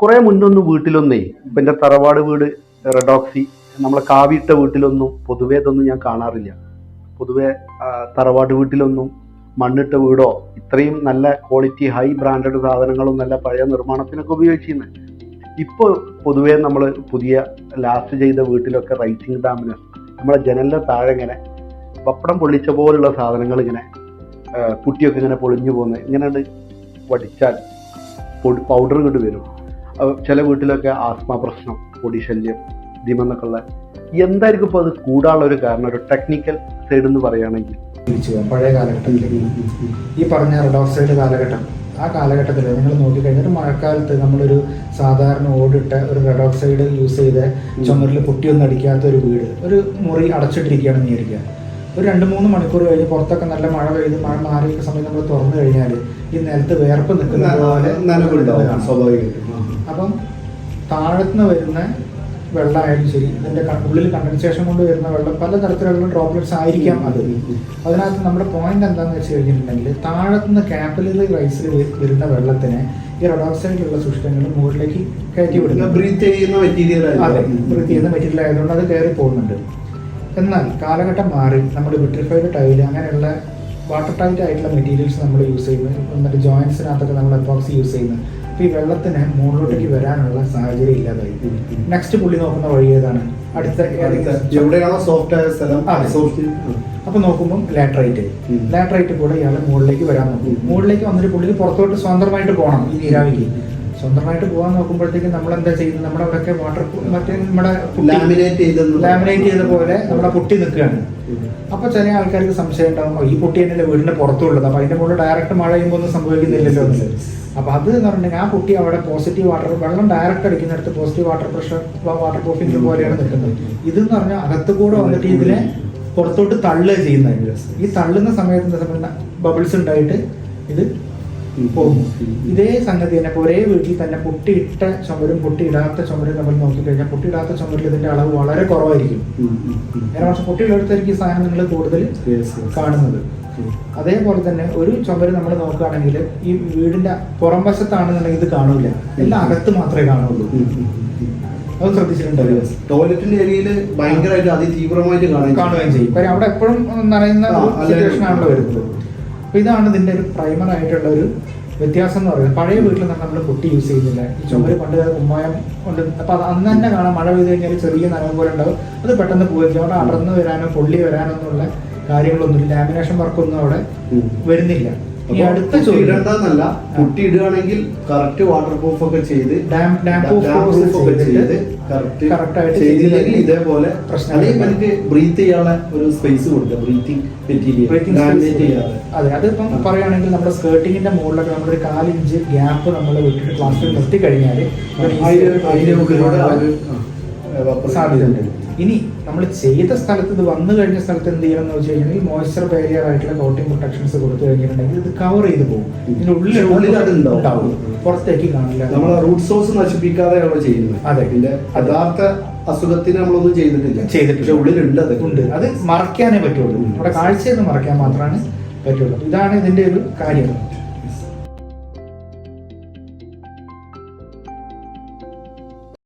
കുറെ മുന്നൊന്ന് വീട്ടിലൊന്നേ ഇപ്പൊ എന്റെ തറവാട് വീട് റെഡോക്സി നമ്മളെ കാവിയിട്ട വീട്ടിലൊന്നും പൊതുവേ ഇതൊന്നും ഞാൻ കാണാറില്ല. പൊതുവെ തറവാട് വീട്ടിലൊന്നും മണ്ണിട്ട വീടോ ഇത്രയും നല്ല ക്വാളിറ്റി ഹൈ ബ്രാൻഡഡ് സാധനങ്ങളും നല്ല പഴയ നിർമ്മാണത്തിനൊക്കെ ഉപയോഗിച്ചിരുന്നത്. ഇപ്പോൾ പൊതുവേ നമ്മൾ പുതിയ ലാസ്റ്റ് ചെയ്ത വീട്ടിലൊക്കെ റൈസിങ് ഡാമിന് നമ്മളെ ജനലിന്റെ താഴെ ഇങ്ങനെ പപ്പടം പൊള്ളിച്ച പോലുള്ള സാധനങ്ങൾ ഇങ്ങനെ കുട്ടിയൊക്കെ ഇങ്ങനെ പൊളിഞ്ഞു പോകുന്നത് ഇങ്ങനെ വടിച്ചാൽ പൗഡർ ഇങ്ങോട്ട് വരും. ചില വീട്ടിലൊക്കെ ആസ്മ പ്രശ്നം, പൊടി ശല്യം, ഇതിമെന്നൊക്കെ ഉള്ള എന്തായിരിക്കും ഇപ്പോൾ അത് കൂടാനുള്ള ഒരു കാരണം? ഒരു ടെക്നിക്കൽ സൈഡ് എന്ന് പറയുകയാണെങ്കിൽ പഴയ കാലഘട്ടത്തിലേക്ക് ഈ പറഞ്ഞ റെഡ് ഓക്സൈഡ് കാലഘട്ടം, ആ കാലഘട്ടത്തിൽ നിങ്ങൾ നോക്കിക്കഴിഞ്ഞാൽ മഴക്കാലത്ത് നമ്മളൊരു സാധാരണ ഓടിട്ട ഒരു റെഡ് ഓക്സൈഡ് യൂസ് ചെയ്ത് ചുമരിൽ പൊട്ടിയൊന്നും അടിക്കാത്ത ഒരു വീട്, ഒരു മുറി അടച്ചിട്ടിരിക്കുകയാണെന്ന് വിചാരിക്കുക. ഒരു 2-3 മണിക്കൂർ കഴിഞ്ഞ് പുറത്തൊക്കെ നല്ല മഴ പെയ്ത് മഴ മാറിയ സമയത്ത് നമ്മൾ തുറന്നു കഴിഞ്ഞാൽ ഈ നിലത്ത് വേർപ്പ് നിൽക്കുന്ന പോലെ സ്വാഭാവികമായിട്ടും. അപ്പം താഴത്തുനിന്ന് വരുന്ന വെള്ളമായാലും ശരി, ഇതിൻ്റെ ഉള്ളിൽ കണ്ടൻസേഷൻ കൊണ്ട് വരുന്ന വെള്ളം പലതരത്തിലുള്ള ഡ്രോപ്ലെറ്റ്സ് ആയിരിക്കാം. അതിനകത്ത് നമ്മുടെ പോയിന്റ് എന്താണെന്ന് വെച്ച് കഴിഞ്ഞിട്ടുണ്ടെങ്കിൽ താഴത്തുനിന്ന് കാപ്പിലറി റൈസിൽ വരുന്ന വെള്ളത്തിന് ഈ റെഡ് ഓക്സൈഡിലുള്ള ശുഷ്കങ്ങൾ മുകളിലേക്ക് കയറ്റി വിടുന്നു. ബ്രീത്ത് ചെയ്യുന്ന മെറ്റീരിയൽ ആയതുകൊണ്ട് അത് കയറി പോകുന്നുണ്ട്. എന്നാൽ കാലഘട്ടം മാറി നമ്മൾ വിട്രിഫൈഡ് ടൈല് അങ്ങനെയുള്ള വാട്ടർ ടൈറ്റ് ആയിട്ടുള്ള മെറ്റീരിയൽസ് നമ്മൾ യൂസ് ചെയ്യുന്നത്, എന്നിട്ട് ജോയിൻസിനകത്തൊക്കെ നമ്മൾ എപ്പോക്സി യൂസ് ചെയ്യുന്നത്. അപ്പോൾ ഈ വെള്ളത്തിന് മുകളിലോട്ടേക്ക് വരാനുള്ള സാഹചര്യം ഇല്ലാതായി. നെക്സ്റ്റ് പുള്ളി നോക്കുന്ന വഴി ഏതാണ്? അടുത്ത എവിടെയാണോ സോഫ്റ്റ് ആയ സ്ഥലം. അപ്പൊ നോക്കുമ്പോൾ ലാറ്ററൈറ്റ് കൂടെ ഇയാൾ മുകളിലേക്ക് വരാൻ നോക്കും. മുകളിലേക്ക് വന്നിട്ട് പുള്ളിക്ക് പുറത്തോട്ട് സ്വന്തമായിട്ട് പോകണം. ഈ നീരാവിക്ക് സ്വന്തമായിട്ട് പോകാൻ നോക്കുമ്പോഴത്തേക്ക് നമ്മൾ എന്താ ചെയ്യുന്നത്? നമ്മുടെ അവിടെയൊക്കെ വാട്ടർ മറ്റേ നമ്മുടെ ലാമിനേറ്റ് ചെയ്ത പോലെ നമ്മുടെ പൊട്ടി നിൽക്കുകയാണ്. അപ്പൊ ചില ആൾക്കാർക്ക് സംശയം ഉണ്ടാകും, ഈ പൊട്ടി തന്നെ വീടിന്റെ പുറത്തുള്ളത്, അപ്പൊ അതിന്റെ മുകളിൽ ഡയറക്റ്റ് മഴ ചെയ്യുമ്പോൾ ഒന്നും സംഭവിക്കുന്നില്ലല്ലോ എന്നുള്ളത്. അപ്പൊ അത് എന്ന് പറഞ്ഞിട്ടുണ്ടെങ്കിൽ ആ പൊട്ടി അവിടെ പോസിറ്റീവ് വാട്ടർ, വെള്ളം ഡയറക്റ്റ് അടിക്കുന്നിടത്ത് positive water pressure waterproofing പോലെയാണ് നിൽക്കുന്നത്. ഇതെന്ന് പറഞ്ഞാൽ അകത്ത് കൂടെ വന്നിട്ട് ഇതിനെ പുറത്തോട്ട് തള്ളുക ചെയ്യുന്നത്. ഈ തള്ളുന്ന സമയത്ത് ബബിൾസ് ഉണ്ടായിട്ട് ഇത് പോകും. ഇതേ സംഗതി തന്നെ ഒരേ വീട്ടിൽ തന്നെ പൊട്ടിയിട്ട ചുമരും പൊട്ടിയിടാത്ത ചുമരും നമ്മൾ നോക്കിക്കഴിഞ്ഞാൽ പൊട്ടിയിടാത്ത ചുമരിൽ ഇതിന്റെ അളവ് വളരെ കുറവായിരിക്കും. നേരെ പക്ഷെ പൊട്ടിയിടത്തായിരിക്കും ഈ സാധനം നിങ്ങൾ കൂടുതൽ കാണുന്നത്. അതേപോലെ തന്നെ ഒരു ചുമര് നമ്മൾ നോക്കുകയാണെങ്കിൽ ഈ വീടിന്റെ പുറം വശത്താണെന്നുണ്ടെങ്കിൽ ഇത് കാണൂല, എല്ലാം അകത്ത് മാത്രമേ കാണുള്ളൂ. അത് ശ്രദ്ധിച്ചിട്ടുണ്ടല്ലോ. ടോയ്ലറ്റിന്റെ ഏരിയയിൽ ഭയങ്കരമായിട്ട് അതിതീവ്രമായിട്ട് കാണുകയും ചെയ്യും. കാര്യം അവിടെ എപ്പോഴും നനയുന്ന സിറ്റുവേഷൻ ആണല്ലോ വരുന്നത്. അപ്പൊ ഇതാണ് ഇതിന്റെ ഒരു പ്രൈമർ ആയിട്ടുള്ള ഒരു വ്യത്യാസം എന്ന് പറയുന്നത്. പഴയ വീട്ടിൽ നമ്മൾ പൊട്ടി യൂസ് ചെയ്യുന്നില്ല. ഈ ചുമര് പണ്ട് കുമ്മായം കൊണ്ട് അപ്പൊ അത് അന്ന് തന്നെ കാണാം, മഴ പെയ്ത് കഴിഞ്ഞാൽ ചെറിയ നനവ് പോലെ ഉണ്ടാവും. അത് പെട്ടെന്ന് പോയിരിക്കും. അവിടെ അടർന്നു വരാനോ പൊള്ളി വരാനോ എന്നുള്ള കാര്യങ്ങളൊന്നും, ലാമിനേഷൻ വർക്കൊന്നും അവിടെ വരുന്നില്ല. ഈ അടുത്ത ഇടണ്ടെന്നല്ല, കുട്ടി ഇടുകയാണെങ്കിൽ കറക്റ്റ് വാട്ടർ പ്രൂഫ് ഒക്കെ ചെയ്ത് ചെയ്തില്ലെങ്കിൽ ഇതേപോലെ എനിക്ക് ബ്രീത്ത് ചെയ്യാനുള്ള ഒരു സ്പേസ് കൊടുക്കുക. അതെ, അതിപ്പം പറയുകയാണെങ്കിൽ നമ്മുടെ സ്കേർട്ടിങ്ങിന്റെ മുകളിലൊക്കെ നമ്മളൊരു 4 ഇഞ്ച് ഗ്യാപ്പ് നമ്മൾ വിട്ടിട്ട് ക്ലാസ്സിൽ നിർത്തി കഴിഞ്ഞാൽ സാധ്യതയുണ്ട്. ഇനി നമ്മൾ ചെയ്ത സ്ഥലത്ത്, ഇത് വന്നു കഴിഞ്ഞ സ്ഥലത്ത് എന്ത് ചെയ്യണം എന്ന് വെച്ച് കഴിഞ്ഞാൽ മോയ്സ്ചർ ബാരിയർ ആയിട്ടുള്ള കോട്ടിംഗ് പ്രൊട്ടക്ഷൻസ് കൊടുത്തു കഴിഞ്ഞിട്ടുണ്ടെങ്കിൽ ഇത് കവർ ചെയ്ത് പോകും. ഇതിന്റെ ഉള്ളിൽ ഉണ്ടാവും, പുറത്തേക്ക് കാണില്ല. നമ്മൾ റൂട്ട് സോഴ്സ് നശിപ്പിക്കാതെയാണ് ചെയ്യുന്നത്. അതെ, യഥാർത്ഥ അസുഖത്തിന് നമ്മളൊന്നും ചെയ്തിട്ടില്ല. ഉള്ളിലുണ്ട്, അത് മറയ്ക്കാനേ പറ്റുള്ളൂ. നമ്മുടെ കാഴ്ചയെന്ന് മറയ്ക്കാൻ മാത്രമാണ് പറ്റുള്ളൂ. ഇതാണ് ഇതിന്റെ ഒരു കാര്യം.